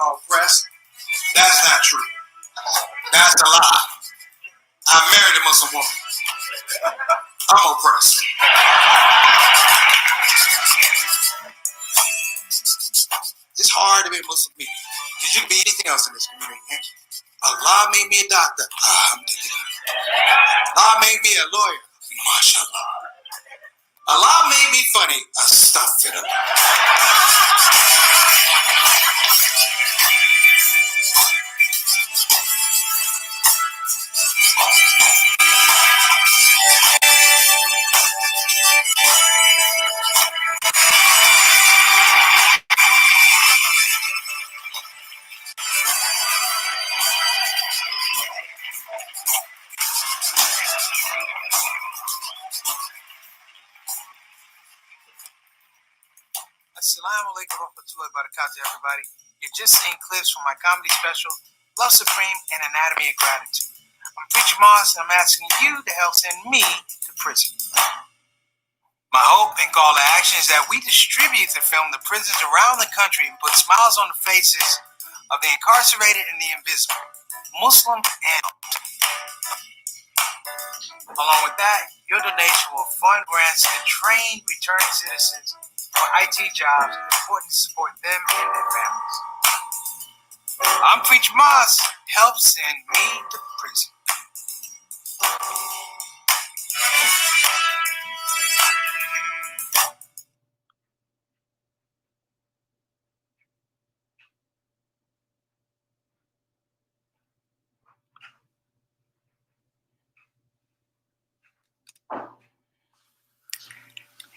oppressed. That's not true. That's a lie. I married a Muslim woman. I'm oppressed. It's hard to be a Muslim being. Because you can be anything else in this community. Allah made me a doctor. Alhamdulillah. Allah made me a lawyer. MashaAllah. Allah made me funny. Astaghfirullah. Assalamu alaikum warahmatullahi wabarakatuh, everybody. You're just seeing clips from my comedy special, Love Supreme and Anatomy of Gratitude. I'm Preacher Moss, and I'm asking you to help send me to prison. My hope and call to action is that we distribute the film to prisons around the country and put smiles on the faces of the incarcerated and the invisible, Muslim and along with that, your donation will fund grants to trained returning citizens for IT jobs. It's important to support them and their families. I'm Preacher Moss. Help send me to prison.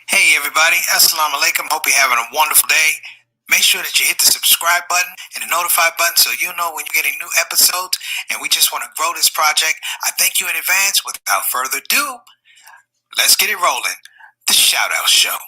Hey everybody, Assalamu alaikum. Hope you're having a wonderful day. Make sure that you hit the subscribe button and the notify button so you know when you're getting new episodes, and we just want to grow this project. I thank you in advance. Without further ado, let's get it rolling. The Shout Out Show.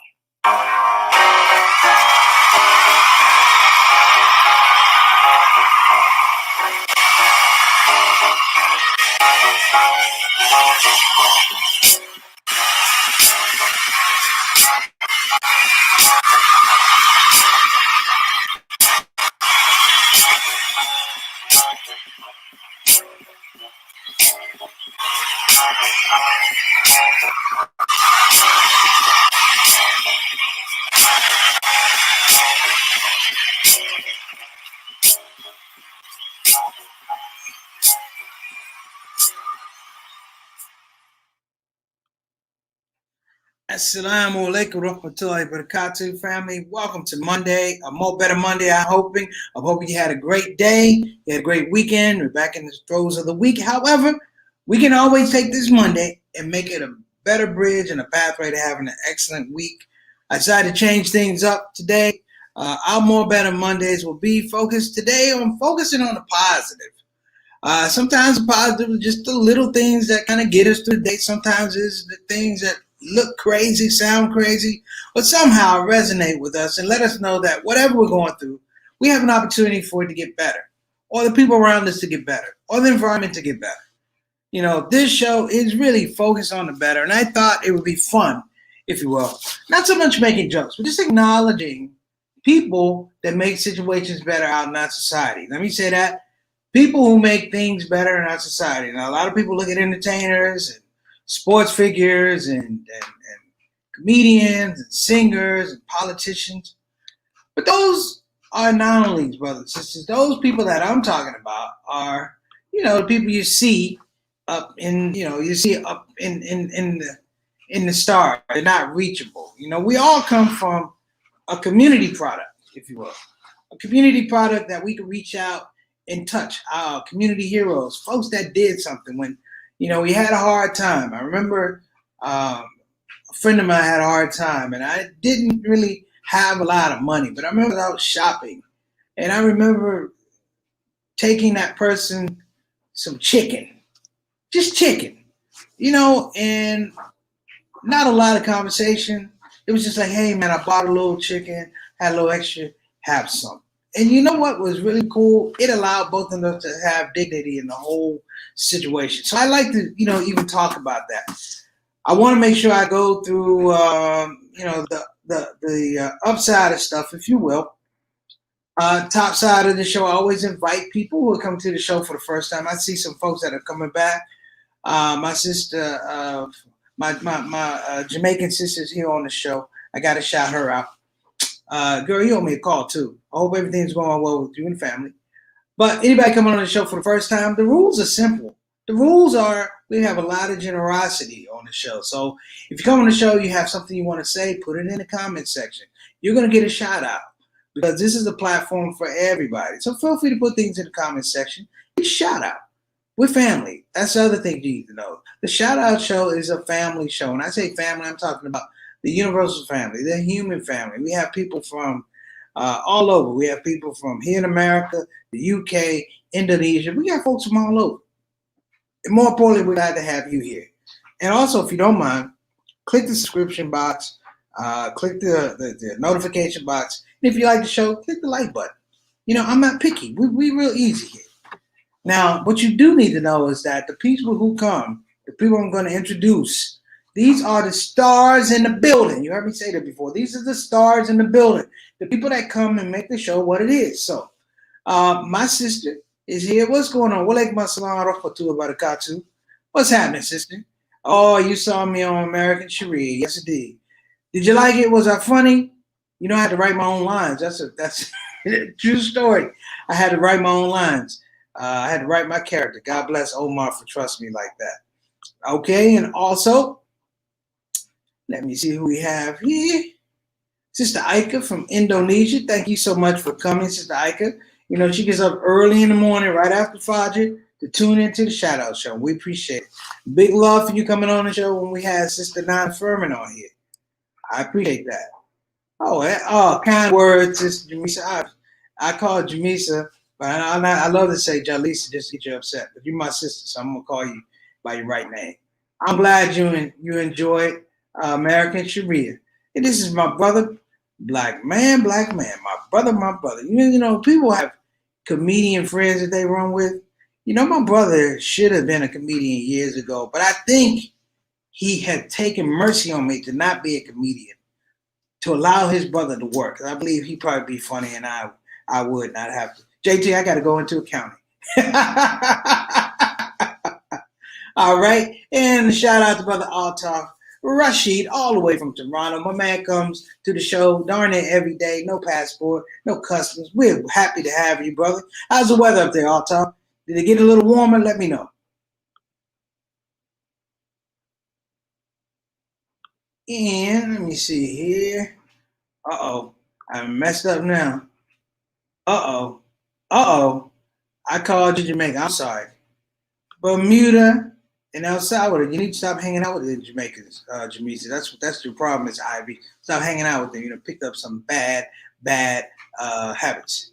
Assalamu alaikum warahmatullahi wabarakatuh, family. Welcome to Monday, a more better Monday. I'm hoping you had a great day. You had a great weekend. We're back in the throes of the week. However, we can always take this Monday and make it a better bridge and a pathway to having an excellent week. I decided to change things up today. Our more better Mondays will be focused today on focusing on the positive. Sometimes the positive is just the little things that kind of get us through the day. Sometimes it's the things that look crazy, sound crazy, but somehow resonate with us and let us know that whatever we're going through, we have an opportunity for it to get better, or the people around us to get better, or the environment to get better. You know, this show is really focused on the better, and I thought it would be fun, if you will. Not so much making jokes, but just acknowledging people that make situations better out in our society. Let me say that. People who make things better in our society. Now, a lot of people look at entertainers and sports figures and comedians and singers and politicians. But those are anomalies, brothers and sisters. Those people that I'm talking about are, the people you see up in the stars. They're not reachable. We all come from a community product, if you will. A community product that we can reach out and touch our community heroes, folks that did something when we had a hard time. I remember a friend of mine had a hard time, and I didn't really have a lot of money, but I remember I was shopping, and I remember taking that person some chicken, just chicken, and not a lot of conversation. It was just like, hey, man, I bought a little chicken, had a little extra, have some. And you know what was really cool? It allowed both of them to have dignity in the whole situation. So I like to, even talk about that. I want to make sure I go through, the upside of stuff, if you will. Top side of the show, I always invite people who are coming to the show for the first time. I see some folks that are coming back. My sister, my Jamaican sister's here on the show. I got to shout her out. Girl, you owe me a call too. I hope everything's going well with you and the family. But anybody coming on the show for the first time, the rules are simple. The rules are we have a lot of generosity on the show. So if you come on the show, you have something you want to say, put it in the comment section. You're going to get a shout out because this is a platform for everybody. So feel free to put things in the comment section. Get a shout out. We're family. That's the other thing you need to know. The shout out show is a family show. When I say family, I'm talking about the universal family, the human family. We have people from all over. We have people from here in America, the UK, Indonesia. We got folks from all over. And more importantly, we're glad to have you here. And also, if you don't mind, click the subscription box, click the notification box. And if you like the show, click the like button. You know, I'm not picky. We real easy here. Now, what you do need to know is that the people who come, the people I'm going to introduce, these are the stars in the building. You heard me say that before. These are the stars in the building. The people that come and make the show what it is. So, my sister is here. What's going on? Walaikum assalam rahmatullahi wa barakatuh. What's happening, sister? Oh, you saw me on American Sharia. Yes, indeed. Did you like it? Was I funny? You know, I had to write my own lines. That's a true story. I had to write my own lines. I had to write my character. God bless Omar for trusting me like that. Okay, and also, let me see who we have here. Sister Aika from Indonesia. Thank you so much for coming, Sister Aika. You know, she gets up early in the morning, right after Fajr, to tune into the Shout Out Show. We appreciate it. Big love for you coming on the show when we had Sister Nan Furman on here. I appreciate that. Oh, kind words, Sister Jamisa. I call Jamisa, but I love to say Jalisa just to get you upset. But you're my sister, so I'm going to call you by your right name. I'm glad you enjoyed American Sharia. And this is my brother, black man, my brother. You know, people have comedian friends that they run with. You know, my brother should have been a comedian years ago, but I think he had taken mercy on me to not be a comedian, to allow his brother to work. I believe he'd probably be funny and I would not have to. JT, I got to go into accounting. All right. And shout out to Brother Altaf Rashid, all the way from Toronto. My man comes to the show darn it every day. No passport, no customs. We're happy to have you, brother. How's the weather up there, Altaf? Did it get a little warmer? Let me know. And let me see here. Uh-oh. I messed up now. Uh-oh. Uh-oh. I called you Jamaica. I'm sorry. Bermuda and El Salvador. You need to stop hanging out with the Jamaicans, Jamisa. That's your problem, Miss Ivy. Stop hanging out with them. You know, picked up some bad habits.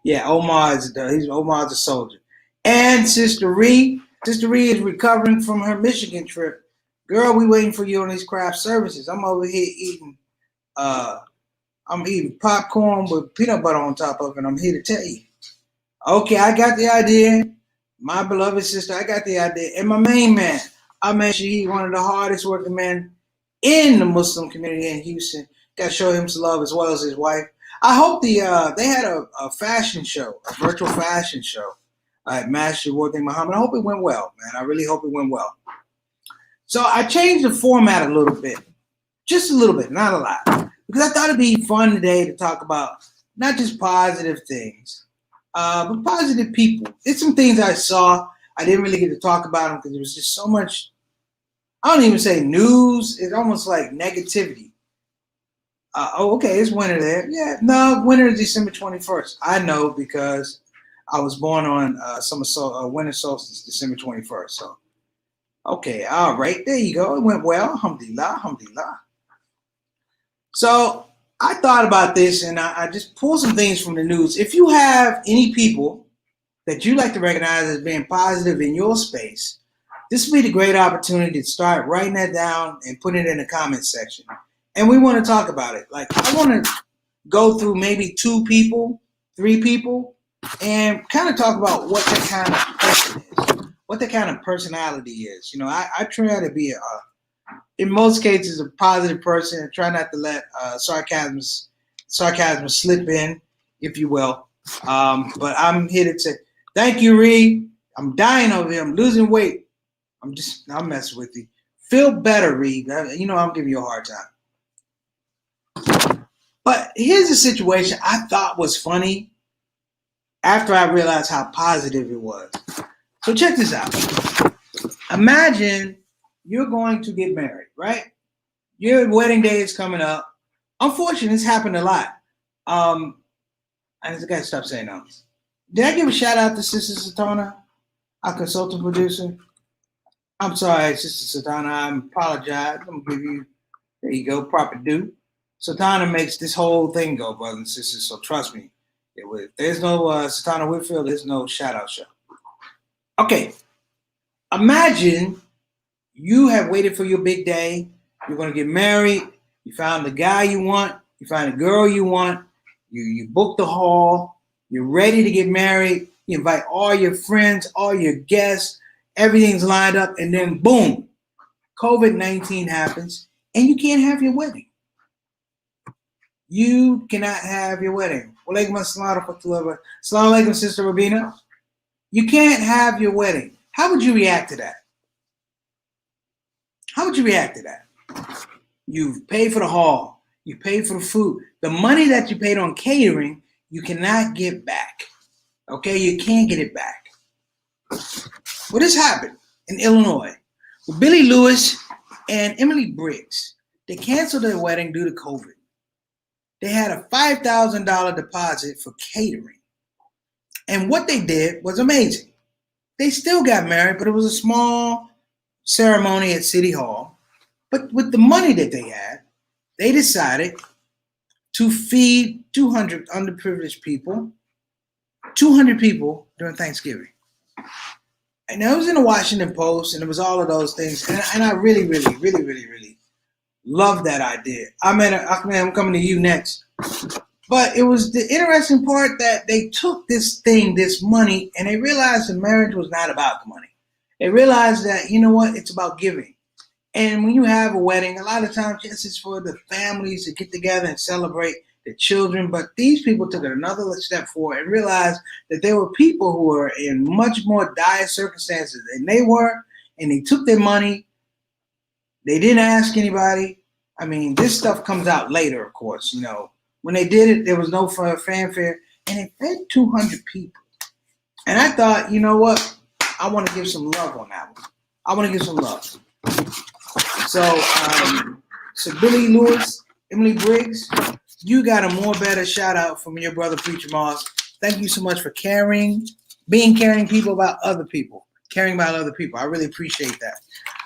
Yeah, Omar's a soldier. And Sister Ree. Sister Ree is recovering from her Michigan trip. Girl, we waiting for you on these craft services. I'm over here eating popcorn with peanut butter on top of it. I'm here to tell you. Okay, I got the idea. My beloved sister, I got the idea. And my main man, I mentioned he's one of the hardest working men in the Muslim community in Houston. Got to show him some love as well as his wife. I hope they had a fashion show, a virtual fashion show at Master Worthing Muhammad. I hope it went well, man. I really hope it went well. So I changed the format a little bit, just a little bit, not a lot, because I thought it'd be fun today to talk about not just positive things, but positive people. It's some things I saw. I didn't really get to talk about them because there was just so much, I don't even say news. It's almost like negativity. Okay, it's winter there. Yeah, no, winter is December 21st. I know because I was born on winter solstice, December 21st. So, okay, all right, there you go. It went well. Alhamdulillah, alhamdulillah. So I thought about this and I just pulled some things from the news. If you have any people that you like to recognize as being positive in your space, this would be the great opportunity to start writing that down and put it in the comment section. And we want to talk about it. Like, I want to go through maybe 2 people, 3 people, and kind of talk about what that kind of person is, what that kind of personality is. You know, I try to be, in most cases, a positive person and try not to let sarcasm sarcasm slip in, if you will. But I'm here to say thank you, Reed. I'm dying over here. I'm losing weight. I'm messing with you. Feel better, Reed. You know I'm giving you a hard time. But here's a situation I thought was funny after I realized how positive it was. So check this out. Imagine you're going to get married, right? Your wedding day is coming up. Unfortunately, it's happened a lot. I just gotta stop saying that. Did I give a shout out to Sister Satana, our consultant producer? I'm sorry, Sister Satana. I apologize. I'm gonna give you, there you go, proper due. Satana makes this whole thing go, brothers and sisters. So trust me, if there's no Satana Whitfield, there's no shout out show. Okay, imagine you have waited for your big day. You're going to get married. You found the guy you want. You find the girl you want. You book the hall. You're ready to get married. You invite all your friends, all your guests. Everything's lined up. And then boom, COVID-19 happens and you can't have your wedding. You cannot have your wedding. Walaikum assalam wa rahmatullah. Assalamu alaikum, Sister Rabina. You can't have your wedding. How would you react to that? How would you react to that? You've paid for the hall. You paid for the food. The money that you paid on catering, you cannot get back. Okay? You can't get it back. Well, this happened in Illinois with Billy Lewis and Emily Briggs. They canceled their wedding due to COVID. They had a $5,000 deposit for catering. And what they did was amazing. They still got married, but it was a small ceremony at City Hall. But with the money that they had, they decided to feed 200 underprivileged people, 200 people during Thanksgiving. And I was in the Washington Post, and it was all of those things. And I really love that idea. I'm coming to you next. But it was the interesting part that they took this money, and they realized the marriage was not about the money. They realized that, you know what, it's about giving. And when you have a wedding, a lot of times, yes, it's for the families to get together and celebrate the children. But these people took it another step forward and realized that there were people who were in much more dire circumstances than they were, and they took their money. They didn't ask anybody. I mean, this stuff comes out later, of course. You know, when they did it, there was no fanfare, and it fed 200 people. And I thought, you know what? I want to give some love on that one. I want to give some love. So Billy Lewis, Emily Briggs, you got a more better shout out from your brother Preacher Moss. Thank you so much for caring people about other people, caring about other people. I really appreciate that.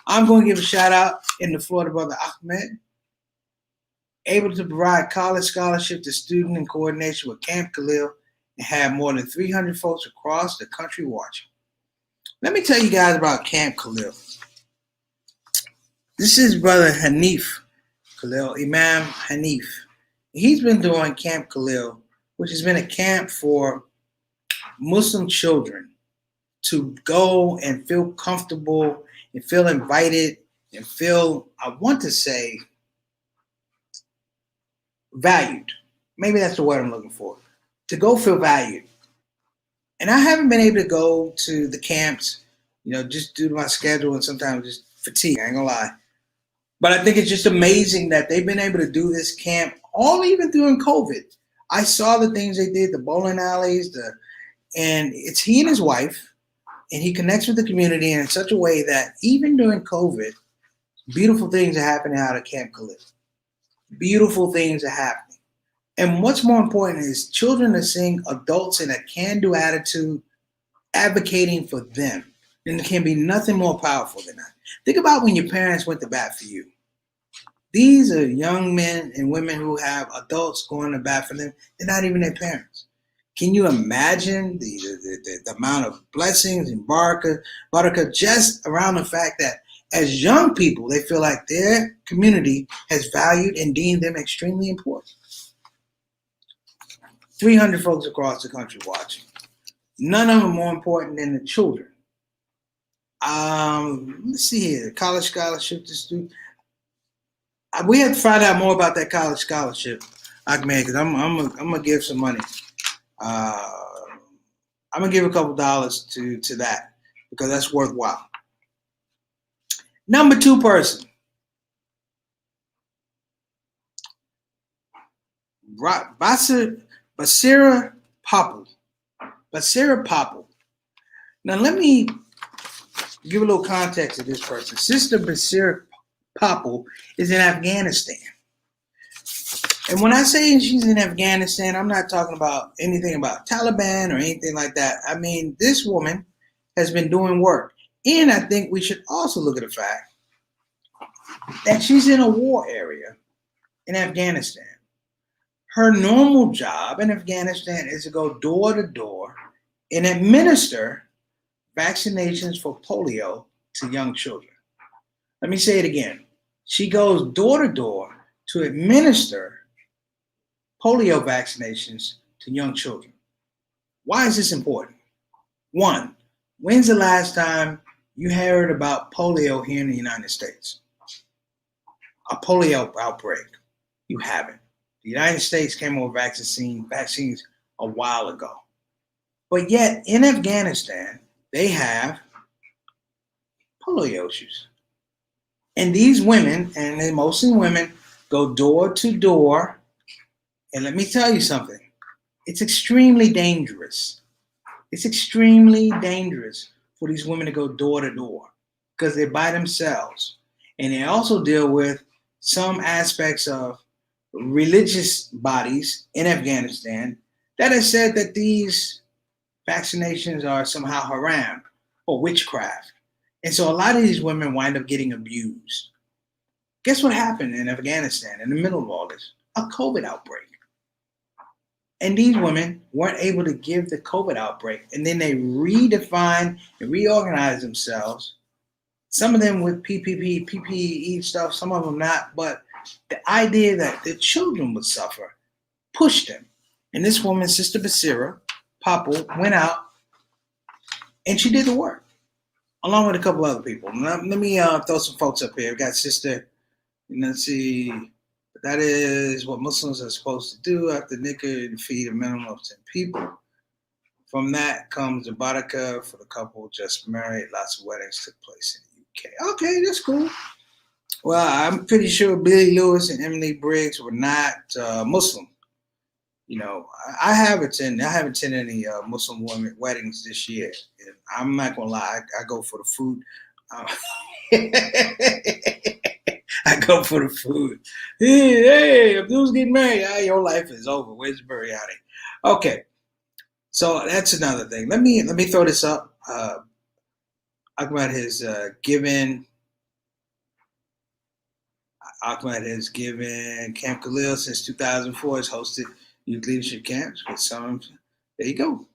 I'm going to give a shout out in the Florida brother Ahmed, able to provide college scholarship to students in coordination with Camp Khalil and have more than 300 folks across the country watching. Let me tell you guys about Camp Khalil. This is Brother Hanif Khalil, Imam Hanif. He's been doing Camp Khalil, which has been a camp for Muslim children to go and feel comfortable and feel invited and feel, I want to say, valued. Maybe that's the word I'm looking for. To go feel valued. And I haven't been able to go to the camps, you know, just due to my schedule and sometimes just fatigue, I ain't gonna lie. But I think it's just amazing that they've been able to do this camp all even during COVID. I saw the things they did, the bowling alleys, and it's he and his wife, and he connects with the community in such a way that even during COVID, beautiful things are happening out of Camp Khalil. Beautiful things are happening. And what's more important is children are seeing adults in a can-do attitude advocating for them. And there can be nothing more powerful than that. Think about when your parents went to bat for you. These are young men and women who have adults going to bat for them. They're not even their parents. Can you imagine the amount of blessings and barakah just around the fact that as young people, they feel like their community has valued and deemed them extremely important. 300 folks across the country watching. None of them more important than the children. Let's see here. College scholarship to students. We have to find out more about that college scholarship. Ahmed, because I'm gonna give some money. Uh, I'm gonna give a couple dollars to that because that's worthwhile. Number two person, Basira Popple. Basira Popple. Now let me give a little context to this person. Sister Basira Popple is in Afghanistan. And when I say she's in Afghanistan, I'm not talking about anything about Taliban or anything like that. I mean, this woman has been doing work. And I think we should also look at the fact that she's in a war area in Afghanistan. Her normal job in Afghanistan is to go door to door and administer vaccinations for polio to young children. Let me say it again. She goes door to door to administer polio vaccinations to young children. Why is this important? One, when's the last time you heard about polio here in the United States? A polio outbreak. You haven't. The United States came over vaccines a while ago. But yet in Afghanistan, they have polio issues. And these women, and they're mostly women, go door to door. And let me tell you something. It's extremely dangerous. It's extremely dangerous for these women to go door to door because they're by themselves. And they also deal with some aspects of religious bodies in Afghanistan that have said that these vaccinations are somehow haram or witchcraft. And so a lot of these women wind up getting abused. Guess what happened in Afghanistan in the middle of all this? A COVID outbreak. And these women weren't able to give the COVID outbreak. And then they redefined and reorganized themselves. Some of them with PPE stuff, some of them not. But the idea that the children would suffer pushed them. And this woman, Sister Basira Popple, went out and she did the work along with a couple other people. Let me throw some folks up here. We got Sister, let's see. That is what Muslims are supposed to do after nikah and feed a minimum of 10 people. From that comes the barakah for the couple just married. Lots of weddings took place in the UK. Okay, that's cool. Well, I'm pretty sure Billy Lewis and Emily Briggs were not Muslim. You know, I have attended any Muslim women weddings this year. And I'm not gonna lie, I go for the food. I go for the food. Hey, if dude's getting married, your life is over. Where's the biryani? Okay, so that's another thing. Let me throw this up. Ahmed has given Camp Khalil since 2004. Has hosted youth leadership camps with some. There you go.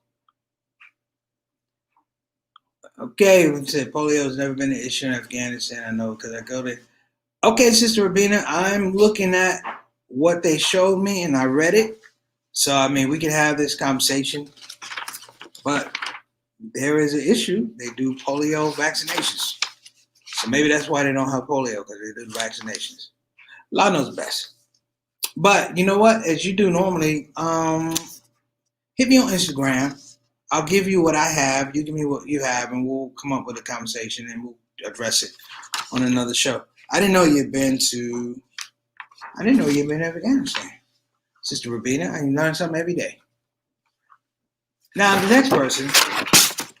Okay, we said polio has never been an issue in Afghanistan. I know because I go there. Okay, Sister Rabina, I'm looking at what they showed me and I read it. So, I mean, we can have this conversation. But there is an issue. They do polio vaccinations. So maybe that's why they don't have polio, because they do vaccinations. Allah knows best. But you know what? As you do normally, hit me on Instagram. I'll give you what I have. You give me what you have, and we'll come up with a conversation and we'll address it on another show. I didn't know you'd been to Afghanistan. Sister Rabina, you learn something every day. Now, the next person,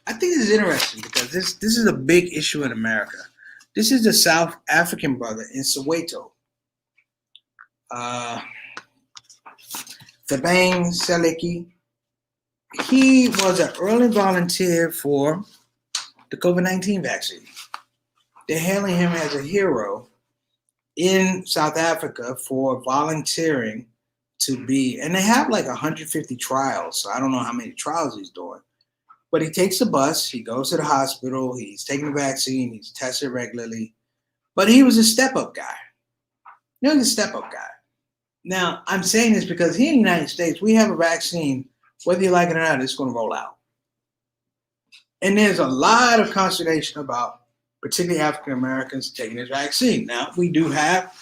I think this is interesting because this is a big issue in America. This is the South African brother in Soweto. Thabang Seleki. He was an early volunteer for the COVID-19 vaccine. They're hailing him as a hero in South Africa for volunteering to be, and they have like 150 trials, so I don't know how many trials he's doing. But he takes the bus, he goes to the hospital, he's taking the vaccine, he's tested regularly. But he was a step-up guy. He was a step-up guy. Now, I'm saying this because here in the United States, we have a vaccine, whether you like it or not, it's going to roll out. And there's a lot of consternation about particularly African Americans taking this vaccine. Now, we do have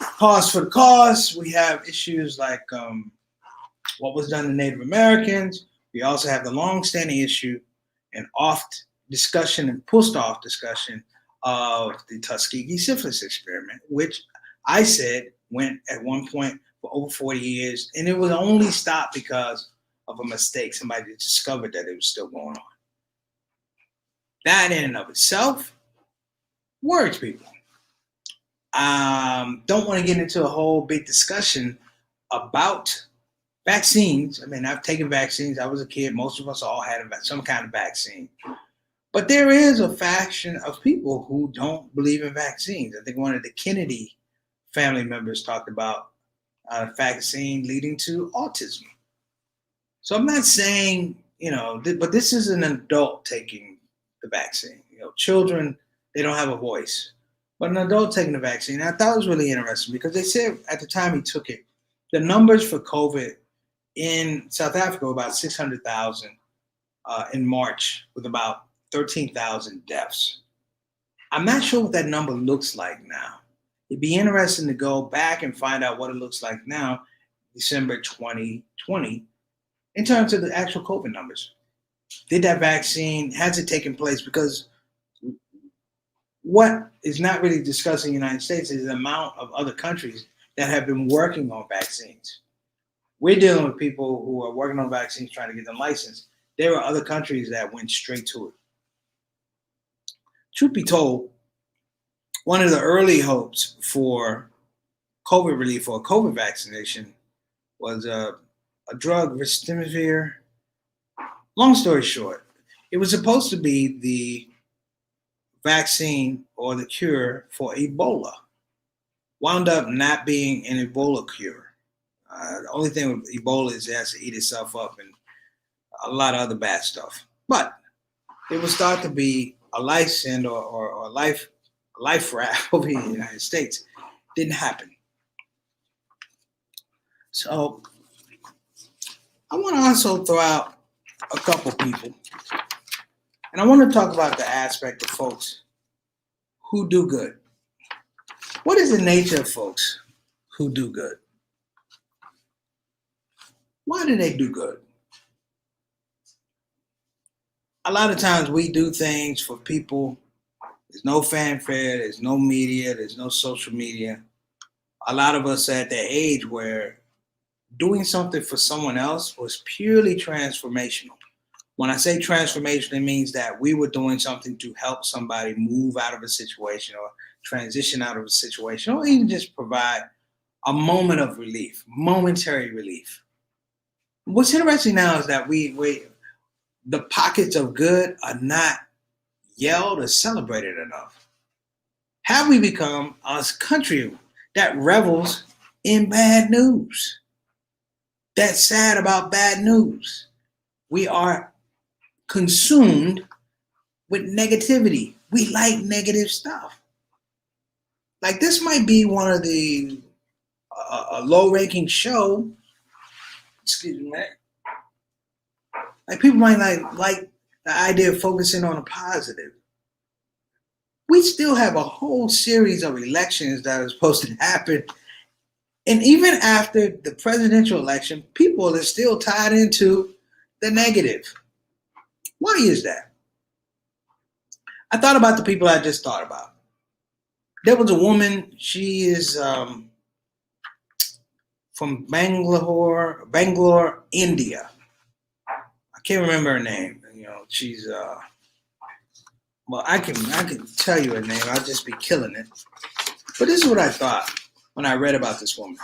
Pause for the cause. We have issues like what was done to Native Americans. We also have the long-standing issue and oft discussion and pushed off discussion of the Tuskegee syphilis experiment, which I said went at one point for over 40 years, and it was only stopped because of a mistake. Somebody discovered that it was still going on. That in and of itself worries people. Don't want to get into a whole big discussion about vaccines. I mean, I've taken vaccines. I was a kid. Most of us all had some kind of vaccine. But there is a faction of people who don't believe in vaccines. I think one of the Kennedy family members talked about a vaccine leading to autism. So I'm not saying, but this is an adult taking the vaccine. Children, they don't have a voice. But an adult taking the vaccine, I thought it was really interesting because they said at the time he took it, the numbers for COVID in South Africa were about 600,000 in March, with about 13,000 deaths. I'm not sure what that number looks like now. It'd be interesting to go back and find out what it looks like now, December 2020, in terms of the actual COVID numbers. Did that vaccine, has it taken place? Because what is not really discussed in the United States is the amount of other countries that have been working on vaccines. We're dealing with people who are working on vaccines, trying to get them licensed. There are other countries that went straight to it. Truth be told, one of the early hopes for COVID relief or COVID vaccination was a drug, Remdesivir. Long story short, it was supposed to be the vaccine or the cure for Ebola. Wound up not being an Ebola cure. The only thing with Ebola is it has to eat itself up and a lot of other bad stuff. But it was thought to be a life send or a life raft over here in the United States. Didn't happen. So I want to also throw out a couple people. And I want to talk about the aspect of folks who do good. What is the nature of folks who do good? Why do they do good? A lot of times we do things for people. There's no fanfare, there's no media, there's no social media. A lot of us are at that age where doing something for someone else was purely transformational. When I say transformation, it means that we were doing something to help somebody move out of a situation or transition out of a situation, or even just provide a moment of relief, momentary relief. What's interesting now is that the pockets of good are not yelled or celebrated enough. Have we become a country that revels in bad news? That's sad about bad news. We are consumed with negativity. We like negative stuff. Like this might be one of the a low-ranking show. Excuse me, man. Like people might like the idea of focusing on a positive. We still have a whole series of elections that are supposed to happen. And even after the presidential election, people are still tied into the negative. Why is that? I thought about the people I just thought about. There was a woman, she is from Bangalore, India. I can't remember her name. She's I can tell you her name. I'll just be killing it. But this is what I thought when I read about this woman.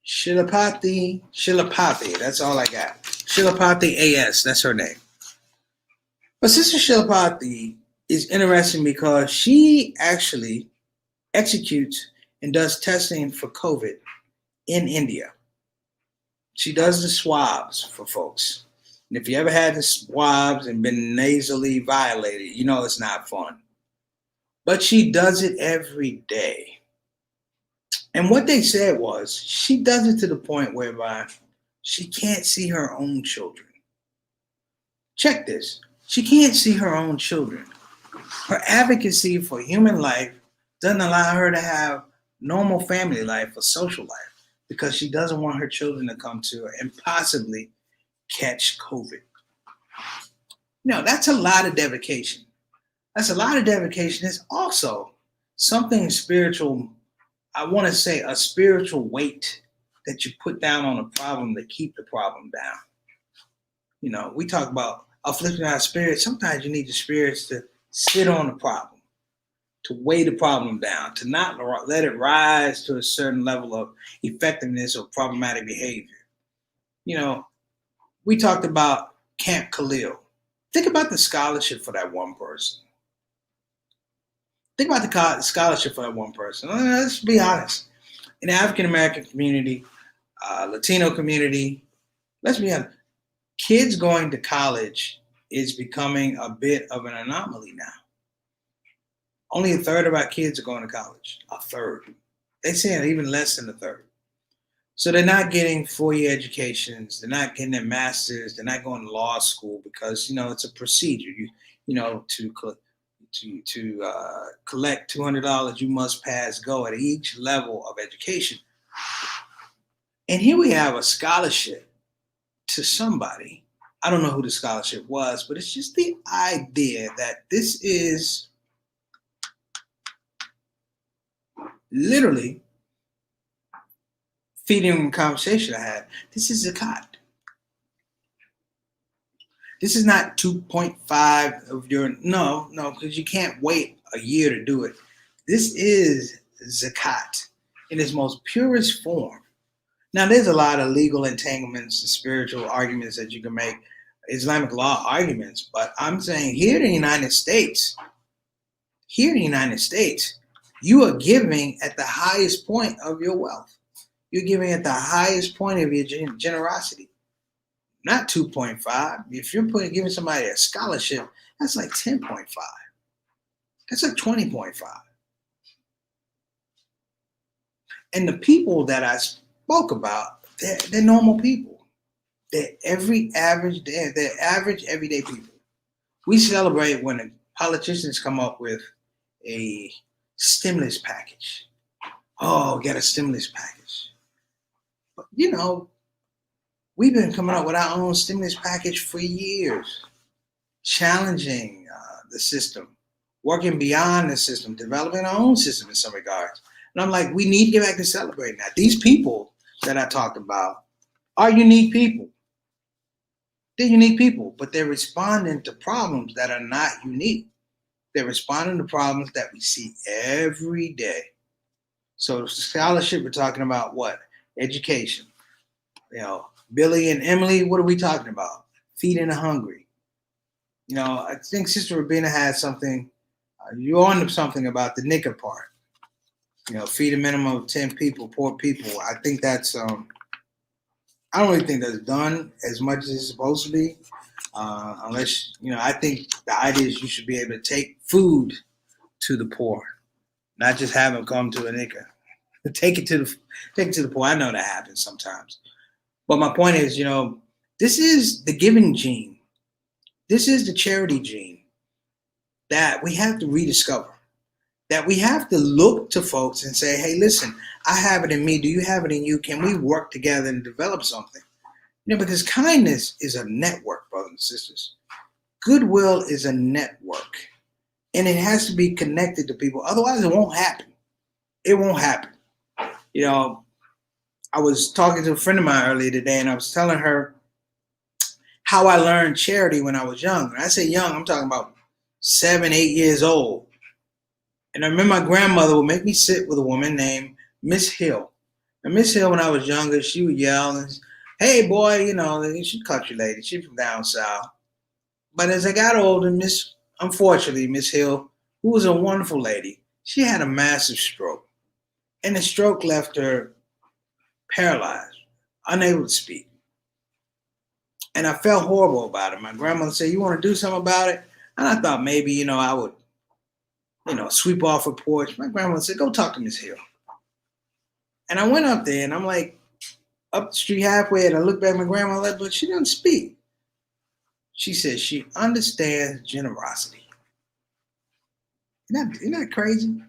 Shilapati, that's all I got. Shilapati A.S., that's her name. But Sister Shilapati is interesting because she actually executes and does testing for COVID in India. She does the swabs for folks. And if you ever had the swabs and been nasally violated, you know it's not fun. But she does it every day. And what they said was she does it to the point whereby she can't see her own children. Check this. She can't see her own children. Her advocacy for human life doesn't allow her to have normal family life or social life because she doesn't want her children to come to her and possibly catch COVID. That's a lot of dedication. That's a lot of dedication. It's also something spiritual. I want to say a spiritual weight that you put down on a problem to keep the problem down. We talk about uplifting our spirits. Sometimes you need the spirits to sit on the problem, to weigh the problem down, to not let it rise to a certain level of effectiveness or problematic behavior. We talked about Camp Khalil. Think about the scholarship for that one person. Think about the scholarship for that one person. Let's be honest. In the African American community, Latino community, let's be honest. Kids going to college is becoming a bit of an anomaly now. Only a third of our kids are going to college. A third. They say even less than a third. So they're not getting 4-year educations. They're not getting their masters. They're not going to law school because it's a procedure. To collect $200, you must pass go at each level of education. And here we have a scholarship to somebody. I don't know who the scholarship was, but it's just the idea that this is literally feeding the conversation I had. This is zakat. This is not 2.5 of your, no, because you can't wait a year to do it. This is zakat in its most purest form. Now, there's a lot of legal entanglements and spiritual arguments that you can make, Islamic law arguments, but I'm saying here in the United States, you are giving at the highest point of your wealth. You're giving at the highest point of your generosity. Not 2.5. If you're giving somebody a scholarship, that's like 10.5. That's like 20.5. And the people that I spoke about, they're normal people. They're average, everyday people. We celebrate when the politicians come up with a stimulus package. Oh, get a stimulus package. But we've been coming up with our own stimulus package for years, challenging the system, working beyond the system, developing our own system in some regards. And I'm like, we need to get back to celebrating that. These people that I talked about are unique people. They're unique people, but they're responding to problems that are not unique. They're responding to problems that we see every day. So scholarship, we're talking about what? Education. Billy and Emily, what are we talking about? Feeding the hungry. I think Sister Rabina had something, you're on to something about the NICA part. Feed a minimum of 10 people, poor people. I think that's, I don't really think that's done as much as it's supposed to be. Unless, I think the idea is you should be able to take food to the poor, not just have them come to a NICA. Take it to the poor. I know that happens sometimes. But my point is, this is the giving gene. This is the charity gene that we have to rediscover. That we have to look to folks and say, hey, listen, I have it in me. Do you have it in you? Can we work together and develop something? Because kindness is a network, brothers and sisters. Goodwill is a network. And it has to be connected to people. Otherwise, it won't happen. It won't happen. I was talking to a friend of mine earlier today, and I was telling her how I learned charity when I was young. When I say young, I'm talking about 7, 8 years old. And I remember my grandmother would make me sit with a woman named Miss Hill. And Miss Hill, when I was younger, she would yell, and, hey, boy, she's a country lady. She's from down south. But as I got older, unfortunately, Miss Hill, who was a wonderful lady, she had a massive stroke. And the stroke left her paralyzed, unable to speak. And I felt horrible about it. My grandmother said, you want to do something about it? And I thought maybe, I would, sweep off her porch. My grandmother said, go talk to Miss Hill. And I went up there, and I'm like, up the street halfway, and I looked back at my grandmother, but she doesn't speak. She said she understands generosity. Isn't that crazy?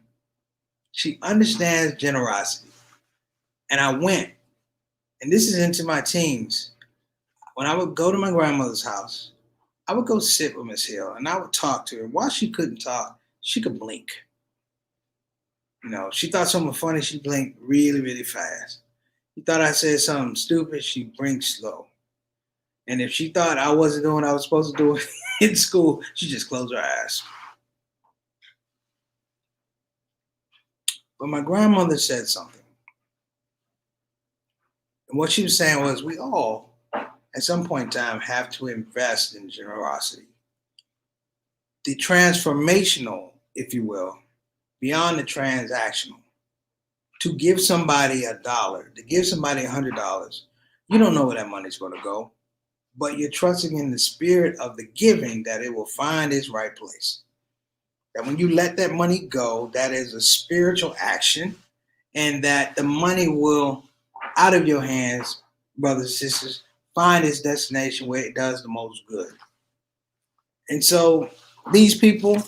She understands generosity. And I went, and this is into my teens. When I would go to my grandmother's house, I would go sit with Miss Hill and I would talk to her. While she couldn't talk, she could blink. She thought something funny, she blinked really, really fast. She thought I said something stupid, she blinked slow. And if she thought I wasn't doing what I was supposed to do in school, she just closed her eyes. But my grandmother said something. And what she was saying was, we all, at some point in time, have to invest in generosity. The transformational, if you will, beyond the transactional. To give somebody $1, to give somebody $100, you don't know where that money's going to go, but you're trusting in the spirit of the giving that it will find its right place. That when you let that money go, that is a spiritual action, and that the money will, out of your hands, brothers and sisters, find its destination where it does the most good. And so these people,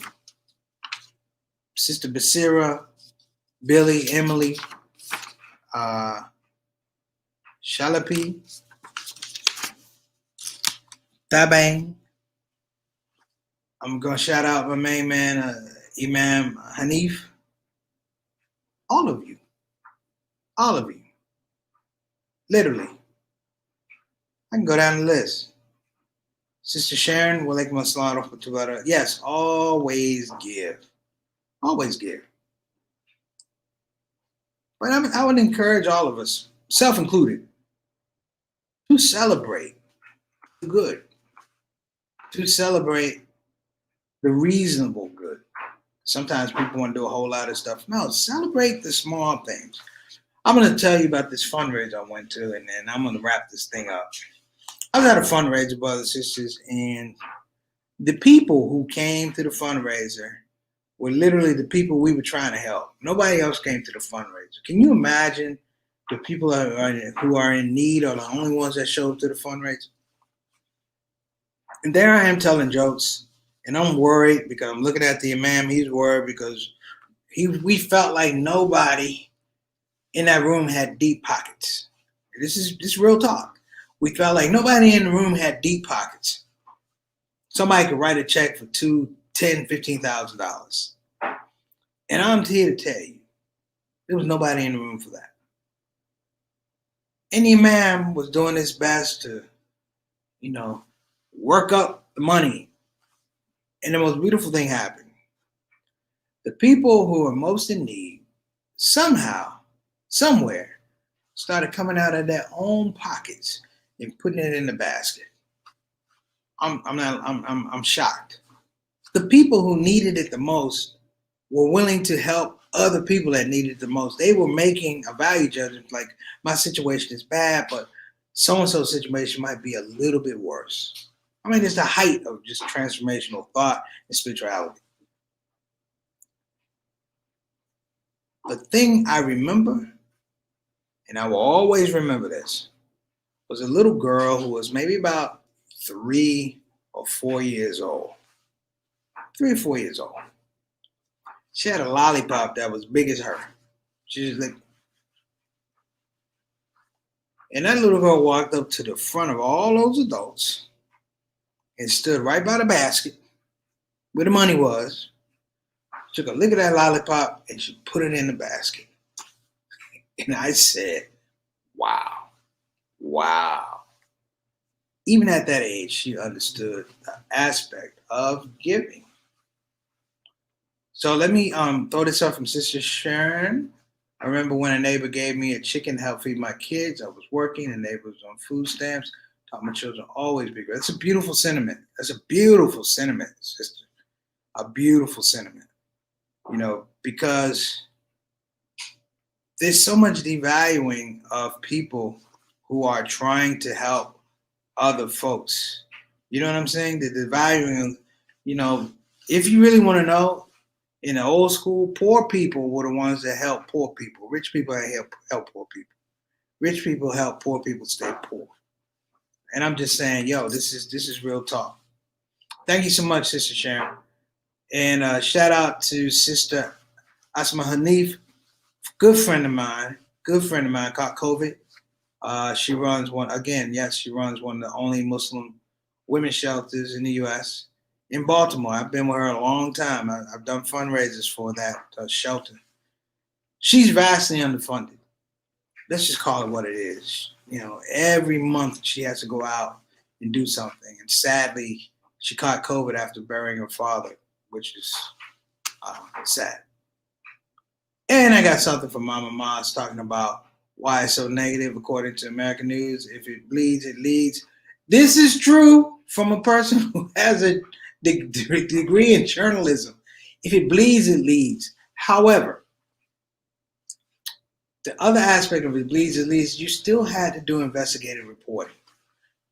Sister Basira, Billy, Emily, Shalapi, Tabang. I'm going to shout out my main man, Imam Hanif. All of you. All of you. Literally. I can go down the list. Sister Sharon, walaikum assalam. Yes, always give. Always give. But I would encourage all of us, self-included, to celebrate the good, to celebrate the reasonable good. Sometimes people want to do a whole lot of stuff. No, celebrate the small things. I'm going to tell you about this fundraiser I went to, and then I'm going to wrap this thing up. I was at a fundraiser, brothers and sisters, and the people who came to the fundraiser were literally the people we were trying to help. Nobody else came to the fundraiser. Can you imagine the people who are in need are the only ones that show up to the fundraiser? And there I am telling jokes, and I'm worried because I'm looking at the imam. He's worried because we felt like nobody in that room had deep pockets. This is real talk. We felt like nobody in the room had deep pockets. Somebody could write a check for $10,000, $15,000. And I'm here to tell you, there was nobody in the room for that. And the imam was doing his best to, work up the money. And the most beautiful thing happened. The people who were most in need, somehow, somewhere, started coming out of their own pockets and putting it in the basket. I'm shocked. The people who needed it the most were willing to help other people that needed it the most. They were making a value judgment, like, my situation is bad, but so-and-so's situation might be a little bit worse. I mean, it's the height of just transformational thought and spirituality. The thing I remember, and I will always remember this, was a little girl who was maybe about 3 or 4 years old. 3 or 4 years old. She had a lollipop that was big as her. She was like, and that little girl walked up to the front of all those adults and stood right by the basket where the money was, took a lick of that lollipop, and she put it in the basket. And I said, wow. Even at that age, she understood the aspect of giving. So let me throw this up from Sister Sharon. I remember when a neighbor gave me a chicken to help feed my kids. I was working, and neighbor was on food stamps. Taught my children always be great. That's a beautiful sentiment. That's a beautiful sentiment, sister. A beautiful sentiment. Because there's so much devaluing of people who are trying to help other folks. You know what I'm saying? The devaluing of, if you really want to know, in the old school, poor people were the ones that helped poor people. Rich people help poor people. Rich people help poor people stay poor. And I'm just saying, this is real talk. Thank you so much, Sister Sharon. And shout out to Sister Asma Hanif, good friend of mine. Good friend of mine caught COVID. She runs one again. Yes, she runs one of the only Muslim women's shelters in the U.S. in Baltimore. I've been with her a long time. I've done fundraisers for that shelter. She's vastly underfunded. Let's just call it what it is. Every month she has to go out and do something. And sadly, she caught COVID after burying her father, which is sad. And I got something from Mama Moss talking about why it's so negative according to American News. If it bleeds, it leads. This is true from a person who has a degree in journalism. If it bleeds, it leads. However, the other aspect of it bleeds, it leads, you still had to do investigative reporting.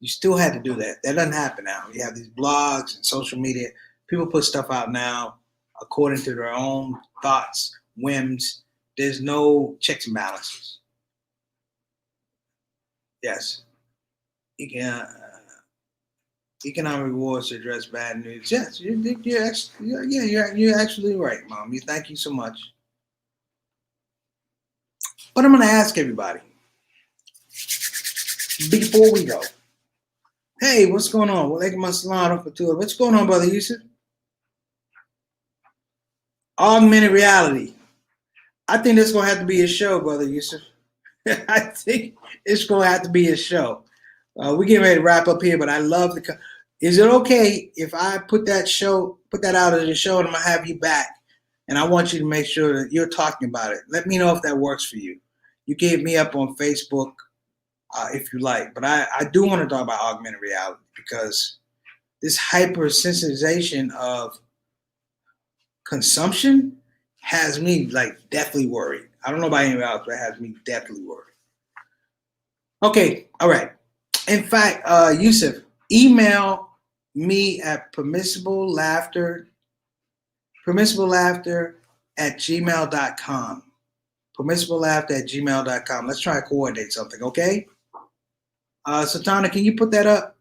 You still had to do that. That doesn't happen now. You have these blogs and social media. People put stuff out now according to their own thoughts, whims. There's no checks and balances. Yes. Economic rewards to address bad news. Yes, you're actually right, Mom. Thank you so much. But I'm going to ask everybody before we go. Hey, what's going on? What's going on, Brother Yusuf? Augmented reality. I think that's going to have to be a show, Brother Yusuf. I think it's going to have to be a show. We're getting ready to wrap up here, but I love the. Is it okay if I put that out as a show, and I'm going to have you back? And I want you to make sure that you're talking about it. Let me know if that works for you. You can hit me up on Facebook if you like. But I do want to talk about augmented reality because this hypersensitization of consumption has me deathly worried. I don't know about anybody else, but it has me deathly worried. Okay, all right. In fact, Yusuf, email me at permissiblelaughter at gmail.com. Permissiblelaughter@gmail.com. Let's try to coordinate something, okay? Satana, can you put that up?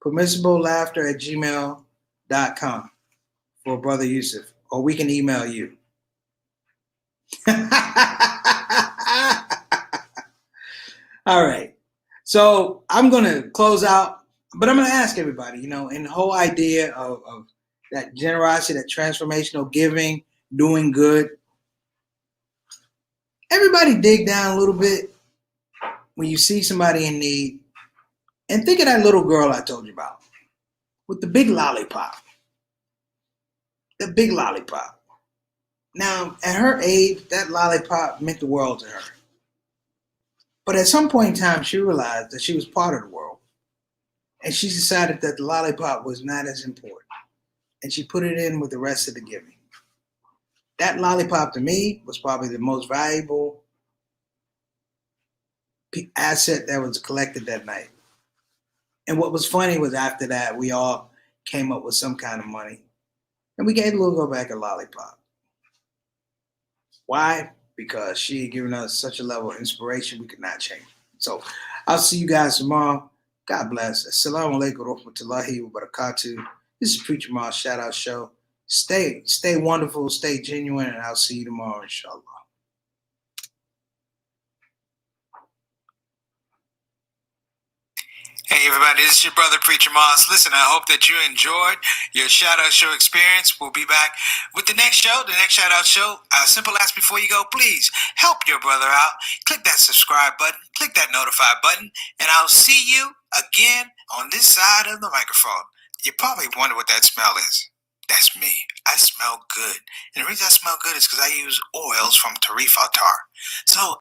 Permissiblelaughter at gmail.com for Brother Yusuf. Or we can email you. All right. So I'm going to close out, but I'm going to ask everybody, in the whole idea of that generosity, that transformational giving, doing good. Everybody dig down a little bit when you see somebody in need and think of that little girl I told you about with the big lollipop. The big lollipop. Now, at her age, that lollipop meant the world to her. But at some point in time, she realized that she was part of the world. And she decided that the lollipop was not as important. And she put it in with the rest of the giving. That lollipop to me was probably the most valuable asset that was collected that night. And what was funny was after that, we all came up with some kind of money. And we gave the little girl back a lollipop. Why? Because she had given us such a level of inspiration we could not change. So I'll see you guys tomorrow. God bless. Assalamu alaikum wa rahmatullahi wa barakatuh. This is Preacher Ma's Shout Out Show. Stay wonderful, stay genuine, and I'll see you tomorrow, inshallah. Hey everybody, this is your brother Preacher Moss. Listen, I hope that you enjoyed your Shout Out Show experience. We'll be back with the next show, the next Shout Out Show. Simple ask before you go, please help your brother out. Click that subscribe button, click that notify button, and I'll see you again on this side of the microphone. You probably wonder what that smell is. That's me. I smell good. And the reason I smell good is because I use oils from Tarif Altar. So